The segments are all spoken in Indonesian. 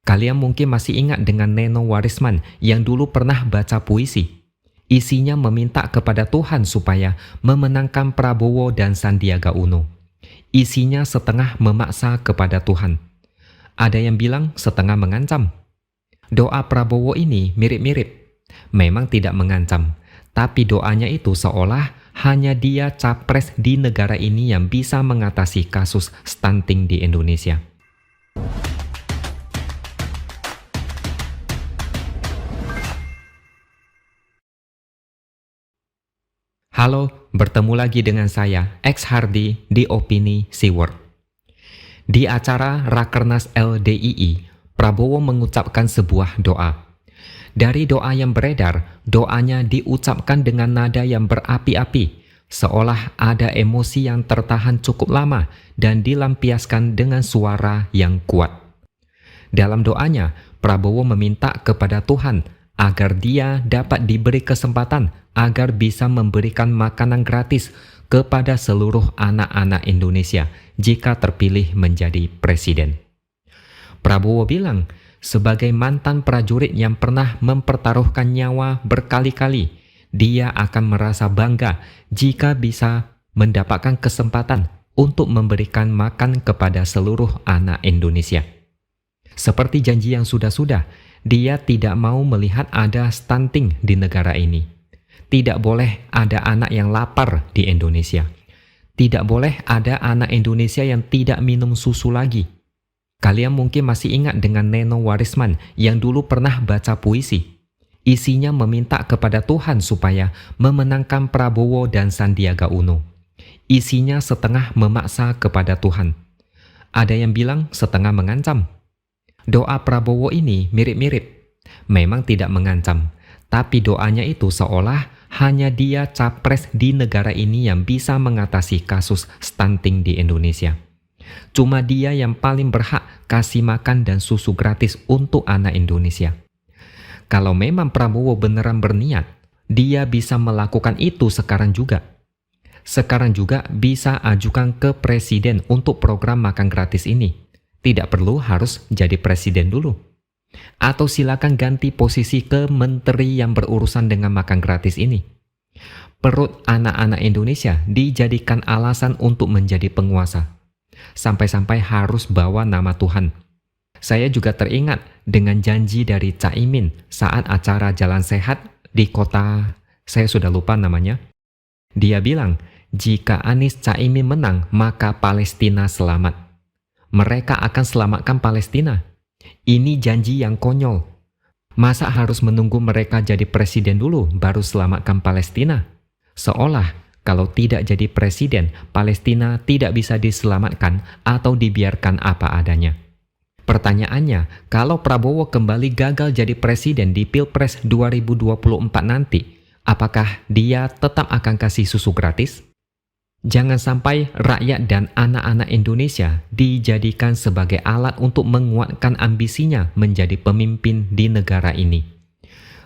Kalian mungkin masih ingat dengan Neno Warisman yang dulu pernah baca puisi. Isinya meminta kepada Tuhan supaya memenangkan Prabowo dan Sandiaga Uno. Isinya setengah memaksa kepada Tuhan. Ada yang bilang setengah mengancam. Doa Prabowo ini mirip-mirip. Memang tidak mengancam, tapi doanya itu seolah hanya dia capres di negara ini yang bisa mengatasi kasus stunting di Indonesia. Halo, bertemu lagi dengan saya, X Hardy di Opini Seaword. Di acara Rakernas LDII, Prabowo mengucapkan sebuah doa. Dari doa yang beredar, doanya diucapkan dengan nada yang berapi-api, seolah ada emosi yang tertahan cukup lama dan dilampiaskan dengan suara yang kuat. Dalam doanya, Prabowo meminta kepada Tuhan agar dia dapat diberi kesempatan agar bisa memberikan makanan gratis kepada seluruh anak-anak Indonesia jika terpilih menjadi presiden. Prabowo bilang, sebagai mantan prajurit yang pernah mempertaruhkan nyawa berkali-kali, dia akan merasa bangga jika bisa mendapatkan kesempatan untuk memberikan makan kepada seluruh anak Indonesia. Seperti janji yang sudah-sudah, dia tidak mau melihat ada stunting di negara ini. Tidak boleh ada anak yang lapar di Indonesia. Tidak boleh ada anak Indonesia yang tidak minum susu lagi. Kalian mungkin masih ingat dengan Neno Warisman yang dulu pernah baca puisi. Isinya meminta kepada Tuhan supaya memenangkan Prabowo dan Sandiaga Uno. Isinya setengah memaksa kepada Tuhan. Ada yang bilang setengah mengancam. Doa Prabowo ini mirip-mirip. Memang tidak mengancam, tapi doanya itu seolah hanya dia capres di negara ini yang bisa mengatasi kasus stunting di Indonesia. Cuma dia yang paling berhak kasih makan dan susu gratis untuk anak Indonesia. Kalau memang Prabowo beneran berniat, dia bisa melakukan itu sekarang juga. Sekarang juga bisa ajukan ke presiden untuk program makan gratis ini. Tidak perlu harus jadi presiden dulu. Atau silakan ganti posisi ke menteri yang berurusan dengan makan gratis ini. Perut anak-anak Indonesia dijadikan alasan untuk menjadi penguasa. Sampai-sampai harus bawa nama Tuhan. Saya juga teringat dengan janji dari Caimin saat acara Jalan Sehat di kota, saya sudah lupa namanya. Dia bilang, jika Anies Caimin menang, maka Palestina selamat. Mereka akan selamatkan Palestina. Ini janji yang konyol. Masa harus menunggu mereka jadi presiden dulu baru selamatkan Palestina? Seolah kalau tidak jadi presiden, Palestina tidak bisa diselamatkan atau dibiarkan apa adanya. Pertanyaannya, kalau Prabowo kembali gagal jadi presiden di Pilpres 2024 nanti, apakah dia tetap akan kasih susu gratis? Jangan sampai rakyat dan anak-anak Indonesia dijadikan sebagai alat untuk menguatkan ambisinya menjadi pemimpin di negara ini.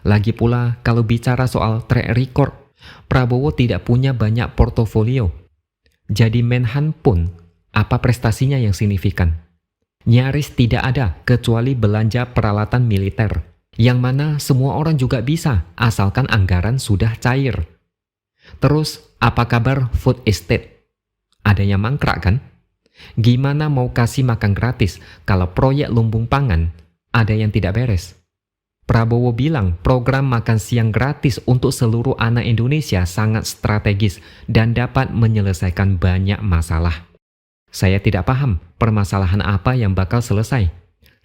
Lagi pula, kalau bicara soal track record, Prabowo tidak punya banyak portofolio. Jadi Menhan pun, apa prestasinya yang signifikan? Nyaris tidak ada kecuali belanja peralatan militer, yang mana semua orang juga bisa asalkan anggaran sudah cair. Terus, apa kabar food estate? Ada yang mangkrak kan? Gimana mau kasih makan gratis kalau proyek lumbung pangan ada yang tidak beres? Prabowo bilang program makan siang gratis untuk seluruh anak Indonesia sangat strategis dan dapat menyelesaikan banyak masalah. Saya tidak paham permasalahan apa yang bakal selesai.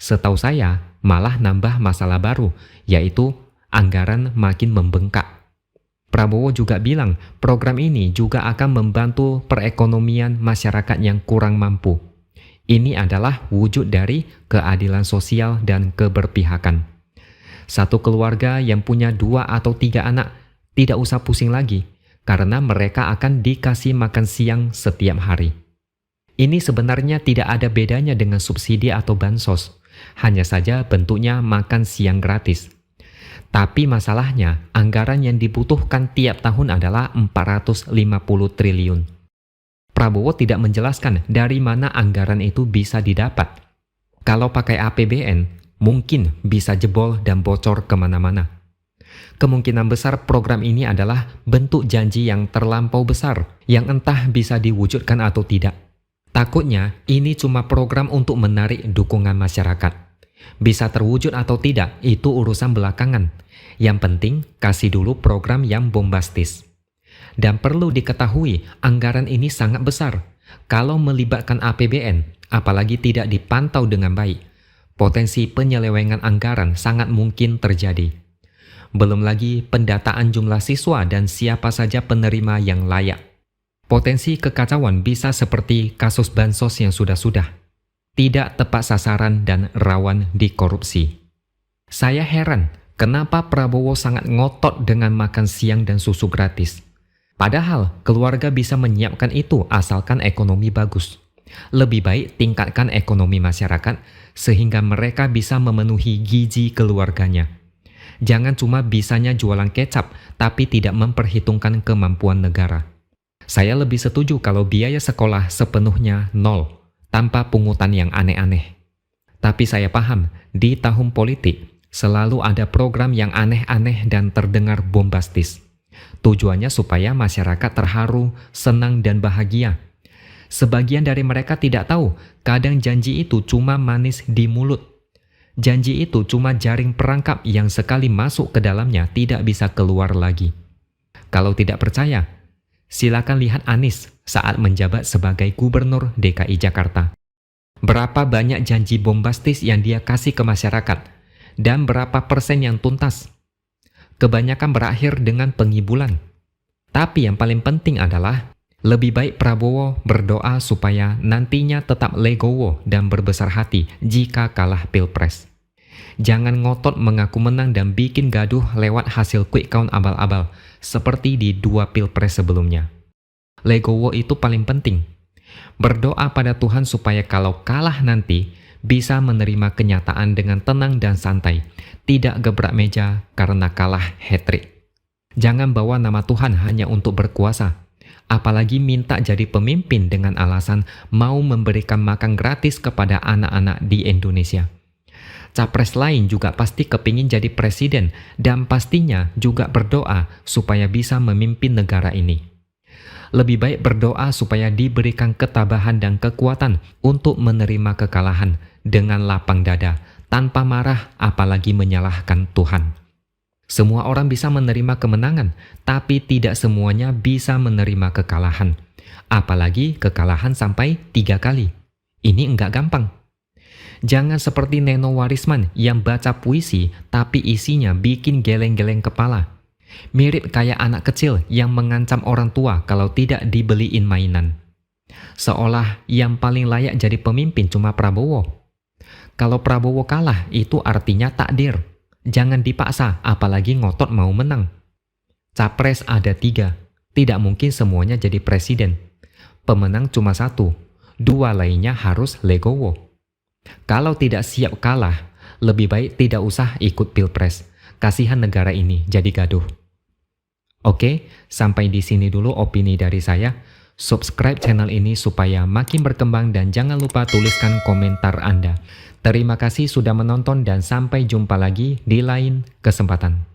Setahu saya, malah nambah masalah baru, yaitu anggaran makin membengkak. Prabowo juga bilang program ini juga akan membantu perekonomian masyarakat yang kurang mampu. Ini adalah wujud dari keadilan sosial dan keberpihakan. Satu keluarga yang punya 2 atau 3 anak tidak usah pusing lagi karena mereka akan dikasih makan siang setiap hari. Ini sebenarnya tidak ada bedanya dengan subsidi atau bansos, hanya saja bentuknya makan siang gratis. Tapi masalahnya, anggaran yang dibutuhkan tiap tahun adalah 450 triliun. Prabowo tidak menjelaskan dari mana anggaran itu bisa didapat. Kalau pakai APBN, mungkin bisa jebol dan bocor kemana-mana. Kemungkinan besar program ini adalah bentuk janji yang terlampau besar, yang entah bisa diwujudkan atau tidak. Takutnya ini cuma program untuk menarik dukungan masyarakat. Bisa terwujud atau tidak, itu urusan belakangan. Yang penting, kasih dulu program yang bombastis. Dan perlu diketahui, anggaran ini sangat besar. Kalau melibatkan APBN, apalagi tidak dipantau dengan baik, potensi penyelewengan anggaran sangat mungkin terjadi. Belum lagi pendataan jumlah siswa dan siapa saja penerima yang layak. Potensi kekacauan bisa seperti kasus bansos yang sudah-sudah. Tidak tepat sasaran dan rawan dikorupsi. Saya heran kenapa Prabowo sangat ngotot dengan makan siang dan susu gratis. Padahal keluarga bisa menyiapkan itu asalkan ekonomi bagus. Lebih baik tingkatkan ekonomi masyarakat sehingga mereka bisa memenuhi gizi keluarganya. Jangan cuma bisanya jualan kecap tapi tidak memperhitungkan kemampuan negara. Saya lebih setuju kalau biaya sekolah sepenuhnya nol, tanpa pungutan yang aneh-aneh. Tapi saya paham, di tahun politik selalu ada program yang aneh-aneh dan terdengar bombastis. Tujuannya supaya masyarakat terharu, senang dan bahagia. Sebagian dari mereka tidak tahu, kadang janji itu cuma manis di mulut. Janji itu cuma jaring perangkap yang sekali masuk ke dalamnya tidak bisa keluar lagi. Kalau tidak percaya, silakan lihat Anies saat menjabat sebagai Gubernur DKI Jakarta. Berapa banyak janji bombastis yang dia kasih ke masyarakat, dan berapa persen yang tuntas. Kebanyakan berakhir dengan pengibulan. Tapi yang paling penting adalah, lebih baik Prabowo berdoa supaya nantinya tetap legowo dan berbesar hati jika kalah Pilpres. Jangan ngotot mengaku menang dan bikin gaduh lewat hasil quick count abal-abal seperti di 2 Pilpres sebelumnya. Legowo itu paling penting. Berdoa pada Tuhan supaya kalau kalah nanti bisa menerima kenyataan dengan tenang dan santai, tidak gebrak meja karena kalah hat-trick. Jangan bawa nama Tuhan hanya untuk berkuasa. Apalagi minta jadi pemimpin dengan alasan mau memberikan makan gratis kepada anak-anak di Indonesia. Capres lain juga pasti kepingin jadi presiden dan pastinya juga berdoa supaya bisa memimpin negara ini. Lebih baik berdoa supaya diberikan ketabahan dan kekuatan untuk menerima kekalahan dengan lapang dada, tanpa marah apalagi menyalahkan Tuhan. Semua orang bisa menerima kemenangan, tapi tidak semuanya bisa menerima kekalahan. Apalagi kekalahan sampai 3 kali. Ini enggak gampang. Jangan seperti Neno Warisman yang baca puisi tapi isinya bikin geleng-geleng kepala. Mirip kayak anak kecil yang mengancam orang tua kalau tidak dibeliin mainan. Seolah yang paling layak jadi pemimpin cuma Prabowo. Kalau Prabowo kalah itu artinya takdir. Jangan dipaksa, apalagi ngotot mau menang. Capres ada 3, tidak mungkin semuanya jadi presiden. Pemenang cuma 1, 2 lainnya harus legowo. Kalau tidak siap kalah, lebih baik tidak usah ikut pilpres. Kasihan negara ini jadi gaduh. Oke, sampai di sini dulu opini dari saya. Subscribe channel ini supaya makin berkembang dan jangan lupa tuliskan komentar Anda. Terima kasih sudah menonton dan sampai jumpa lagi di lain kesempatan.